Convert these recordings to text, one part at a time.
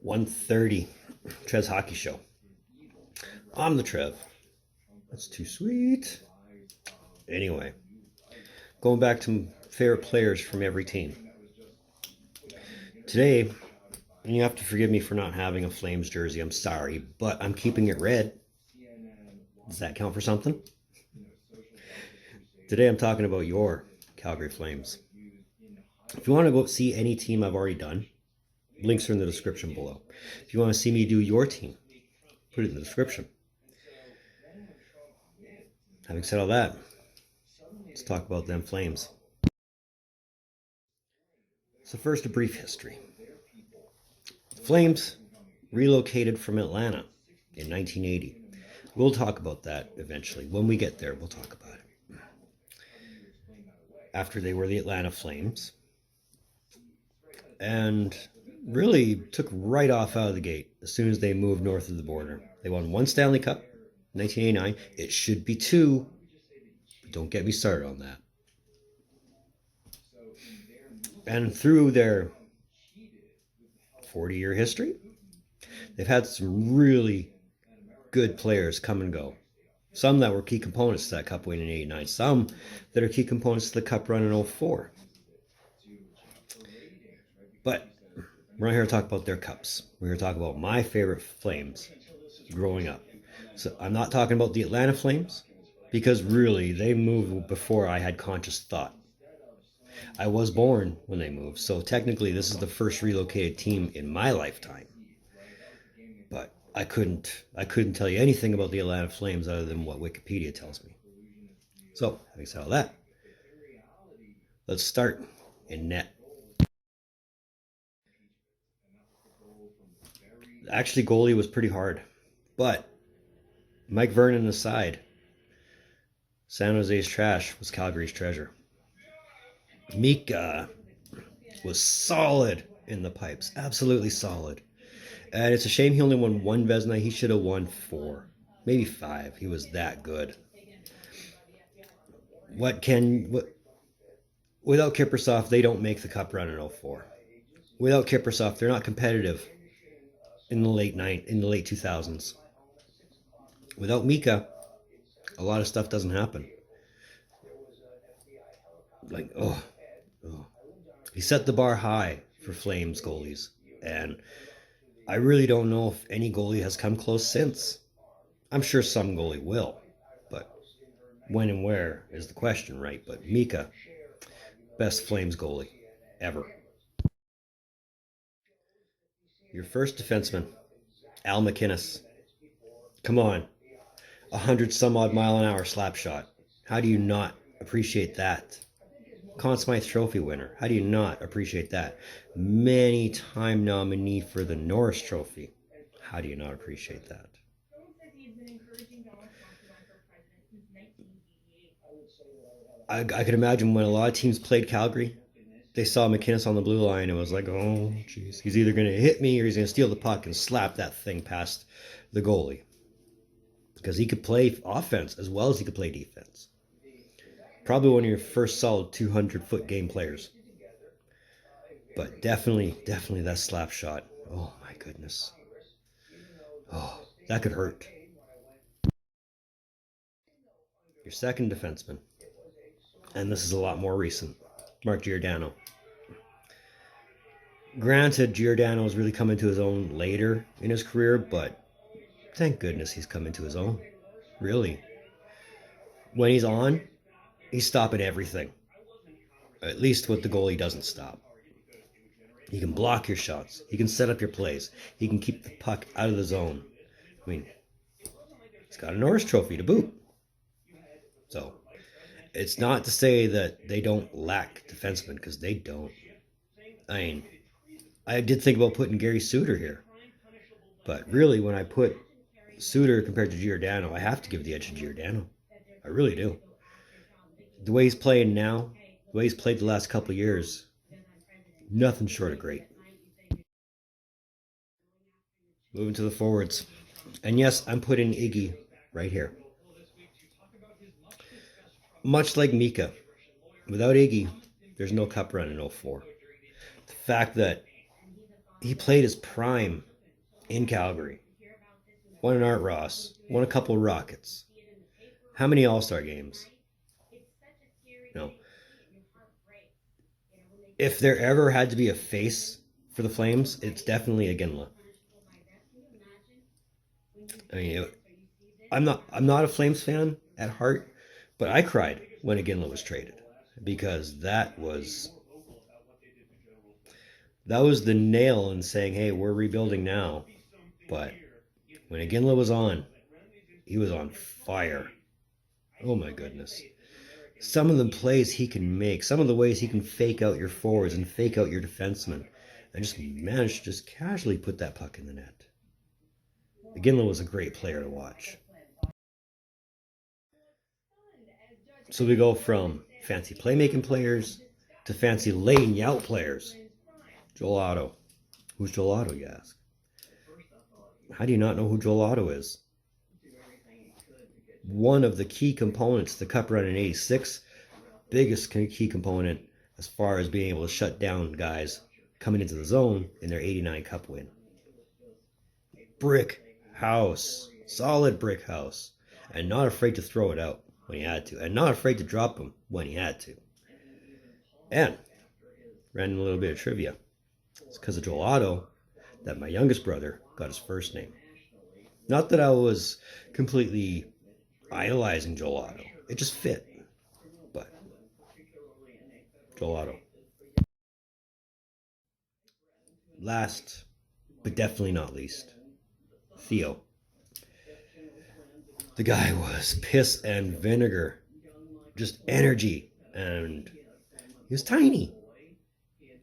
1:30, Trev's Hockey Show. I'm the Trev. That's too sweet. Anyway, going back to favorite players from every team. Today, and you have to forgive me for not having a Flames jersey, I'm sorry, but I'm keeping it red. Does that count for something? Today I'm talking about your Calgary Flames. If you want to go see any team I've already done, links are in the description below. If you want to see me do your team, put it in the description. Having said all that, let's talk about them Flames. So first, a brief history. The Flames relocated from Atlanta in 1980. We'll talk about that eventually. When we get there, we'll talk about it. After they were the Atlanta Flames, and really took right off out of the gate as soon as they moved north of the border. They won one Stanley Cup, 1989. It should be two, but don't get me started on that. And through their 40-year history, they've had some really good players come and go. Some that were key components to that cup win in 89. Some that are key components to the cup run in 04. But we're not here to talk about their cups. We're here to talk about my favorite Flames growing up. So I'm not talking about the Atlanta Flames, because really they moved before I had conscious thought. I was born when they moved, so technically this is the first relocated team in my lifetime. But I couldn't tell you anything about the Atlanta Flames other than what Wikipedia tells me. So, having said all that, let's start in net. Actually, goalie was pretty hard, but Mike Vernon aside, San Jose's trash was Calgary's treasure. Mika was solid in the pipes, absolutely solid. And it's a shame he only won one Vezina. He should have won 4, maybe 5. He was that good. Without Kiprusoff, they don't make the cup run in 04. Without Kiprusoff, they're not competitive in the late 2000s. Without Mika, a lot of stuff doesn't happen. Like, he set the bar high for Flames goalies, and I really don't know if any goalie has come close since. I'm sure some goalie will, but when and where is the question, right? But Mika, best Flames goalie ever. Your first defenseman, Al MacInnis. Come on, 100 some odd mile an hour slap shot. How do you not appreciate that? Conn Smythe Trophy winner. How do you not appreciate that? Many time nominee for the Norris Trophy. How do you not appreciate that? I could imagine when a lot of teams played Calgary, they saw MacInnis on the blue line and was like, oh, jeez, he's either going to hit me or he's going to steal the puck and slap that thing past the goalie. Because he could play offense as well as he could play defense. Probably one of your first solid 200-foot game players. But definitely that slap shot. Oh, my goodness. Oh, that could hurt. Your second defenseman, and this is a lot more recent, Mark Giordano. Granted, Giordano has really come into his own later in his career, but thank goodness he's come into his own. Really. When he's on, he's stopping everything. At least what the goalie doesn't stop. He can block your shots. He can set up your plays. He can keep the puck out of the zone. I mean, he's got a Norris Trophy to boot. So, it's not to say that they don't lack defensemen, because they don't. I mean, I did think about putting Gary Suter here. But really, when I put Suter compared to Giordano, I have to give the edge to Giordano. I really do. The way he's playing now, the way he's played the last couple of years, nothing short of great. Moving to the forwards. And yes, I'm putting Iggy right here. Much like Mika, without Iggy, there's no cup run in 04. The fact that he played his prime in Calgary. Won an Art Ross. Won a couple of Rockets. How many All-Star games? No. If there ever had to be a face for the Flames, it's definitely Iginla. I mean, I'm not a Flames fan at heart, but I cried when Iginla was traded because that was the nail in saying, "Hey, we're rebuilding now." But when Iginla was on, he was on fire. Oh my goodness. Some of the plays he can make, some of the ways he can fake out your forwards and fake out your defensemen, and just manage to just casually put that puck in the net. Iginla was a great player to watch. So we go from fancy playmaking players to fancy laying you out players. Joel Otto. Who's Joel Otto, you ask? How do you not know who Joel Otto is? One of the key components to the Cup run in '86, biggest key component as far as being able to shut down guys coming into the zone in their '89 Cup win. Brick house, solid brick house, and not afraid to throw it out when he had to, and not afraid to drop them when he had to. And ran a little bit of trivia. It's because of Joel Otto that my youngest brother got his first name. Not that I was completely idolizing Joel Otto. It just fit. But Joel Otto. Last, but definitely not least, Theo. The guy was piss and vinegar. Just energy. And he was tiny.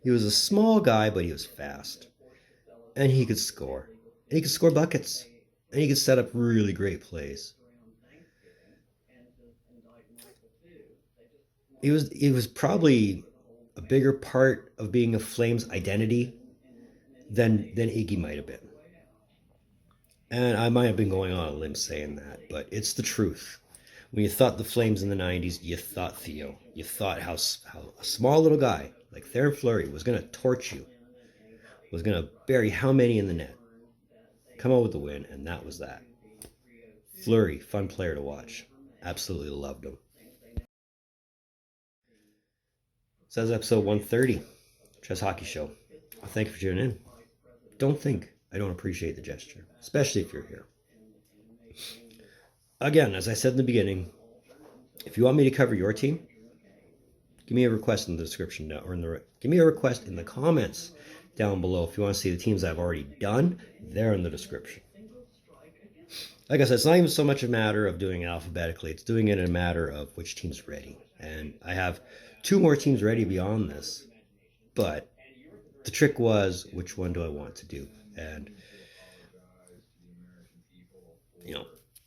He was a small guy, but he was fast. And he could score. And he could score buckets. And he could set up really great plays. He was probably a bigger part of being a Flames identity than Iggy might have been. And I might have been going on a limb saying that, but it's the truth. When you thought the Flames in the '90s, you thought Theo. You thought how a small little guy like Theron Fleury was going to torch you, was going to bury how many in the net, come out with the win, and that was that. Fleury, fun player to watch. Absolutely loved him. So that's episode 130, Trev's Hockey Show. Thank you for tuning in. Don't think I don't appreciate the gesture, especially if you're here. Again, as I said in the beginning, if you want me to cover your team, give me a request in the description or give me a request in the comments down below. If you want to see the teams I've already done, they're in the description. Like I said, it's not even so much a matter of doing it alphabetically. It's doing it in a matter of which team's ready. And I have 2 more teams ready beyond this. But the trick was, which one do I want to do? And,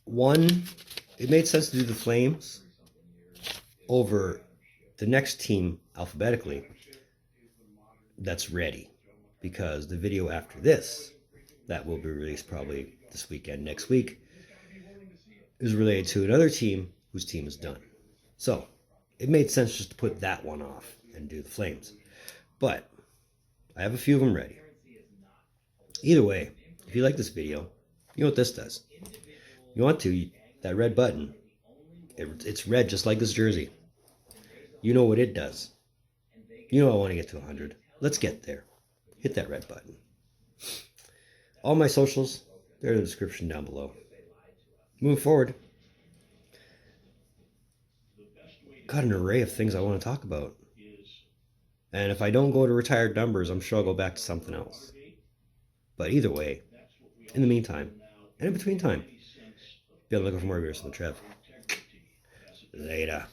one, it made sense to do the Flames over the next team alphabetically that's ready. Because the video after this, that will be released probably this weekend, next week, is related to another team whose team is done. So it made sense just to put that one off and do the Flames. But I have a few of them ready. Either way, if you like this video, you know what this does. You want to, that red button, it's red just like this jersey. You know what it does. You know I want to get to 100. Let's get there. Hit that red button. All my socials, they're in the description down below. Moving forward, got an array of things I want to talk about. And if I don't go to retired numbers, I'm sure I'll go back to something else. But either way, in the meantime, and in between time, be on the lookout for more videos from Trev. Later.